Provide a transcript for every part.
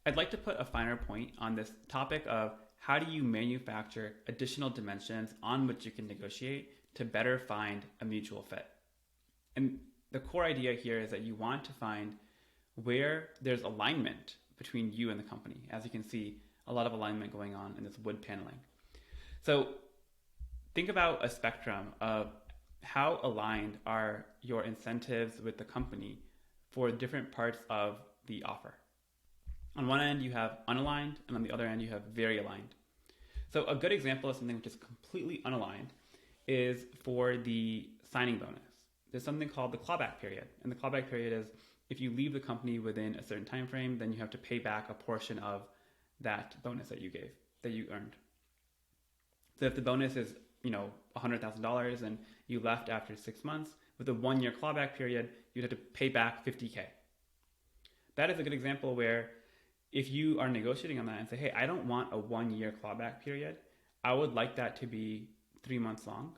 I'd like to put a finer point on this topic of how do you manufacture additional dimensions on which you can negotiate to better find a mutual fit. And the core idea here is that you want to find where there's alignment between you and the company. As you can see, a lot of alignment going on in this wood paneling. So think about a spectrum of how aligned are your incentives with the company for different parts of the offer. On one end, you have unaligned, and on the other end, you have very aligned. So a good example of something which is completely unaligned is for the signing bonus. There's something called the clawback period. And the clawback period is if you leave the company within a certain time frame, then you have to pay back a portion of that bonus that you earned. So if the bonus is, $100,000 and you left after 6 months, with a 1-year clawback period, you'd have to pay back $50K. That is a good example where if you are negotiating on that and say, hey, I don't want a 1-year clawback period, I would like that to be 3 months long.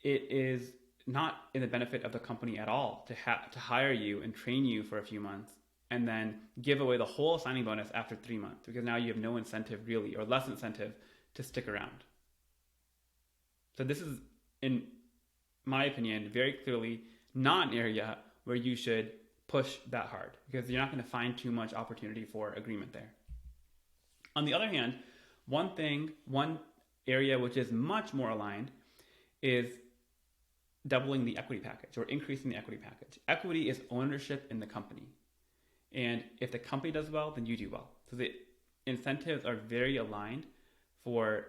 It is not in the benefit of the company at all to hire you and train you for a few months and then give away the whole signing bonus after 3 months, because now you have no incentive really, or less incentive, to stick around. So this is, in my opinion, very clearly not an area where you should push that hard, because you're not going to find too much opportunity for agreement there. On the other hand, one area which is much more aligned is doubling the equity package or increasing the equity package. Equity is ownership in the company. And if the company does well, then you do well. So the incentives are very aligned for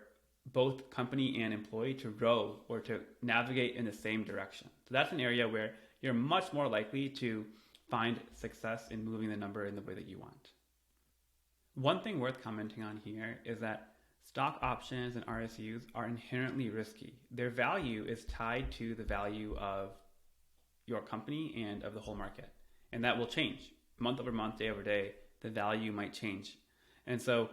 both company and employee to row or to navigate in the same direction. So that's an area where you're much more likely to find success in moving the number in the way that you want. One thing worth commenting on here is that stock options and RSUs are inherently risky. Their value is tied to the value of your company and of the whole market. And that will change. Month over month, day over day, the value might change. And so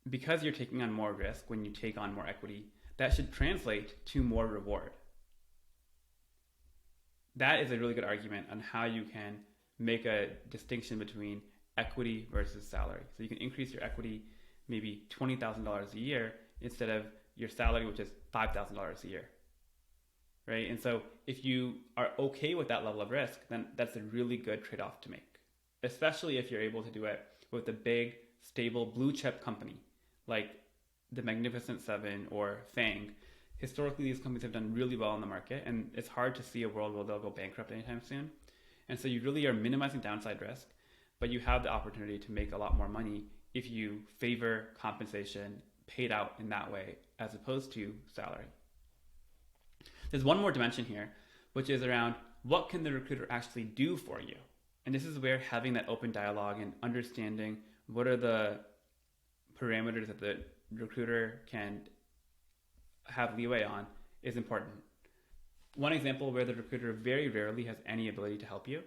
because you're taking on more risk when you take on more equity, that should translate to more reward. That is a really good argument on how you can make a distinction between equity versus salary. So you can increase your equity maybe $20,000 a year instead of your salary, which is $5,000 a year, right? And so if you are okay with that level of risk, then that's a really good trade-off to make, especially if you're able to do it with a big, stable, blue-chip company like the Magnificent Seven or FANG. Historically, these companies have done really well in the market, and it's hard to see a world where they'll go bankrupt anytime soon. And so you really are minimizing downside risk, but you have the opportunity to make a lot more money if you favor compensation paid out in that way as opposed to salary. There's one more dimension here, which is around what can the recruiter actually do for you? And this is where having that open dialogue and understanding what are the parameters that the recruiter can have leeway on is important. One example where the recruiter very rarely has any ability to help you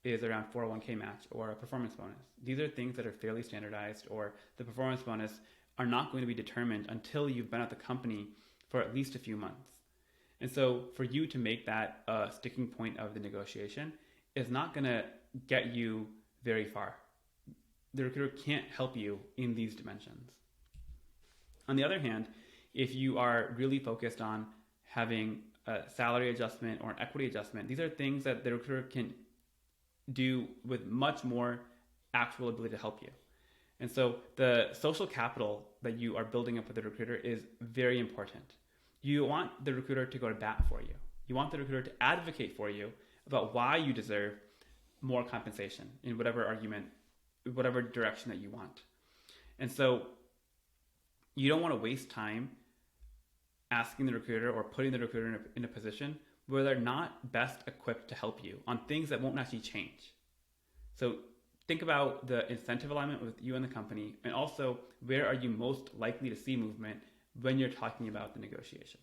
is around 401k match or a performance bonus. These are things that are fairly standardized, or the performance bonus are not going to be determined until you've been at the company for at least a few months. And so for you to make that a sticking point of the negotiation is not going to get you very far. The recruiter can't help you in these dimensions. On the other hand, if you are really focused on having a salary adjustment or an equity adjustment, these are things that the recruiter can do with much more actual ability to help you. And so the social capital that you are building up with the recruiter is very important. You want the recruiter to go to bat for you. You want the recruiter to advocate for you about why you deserve more compensation in whatever argument, whatever direction that you want. And so you don't want to waste time asking the recruiter or putting the recruiter in a position where they're not best equipped to help you on things that won't actually change. So think about the incentive alignment with you and the company, and also where are you most likely to see movement when you're talking about the negotiation.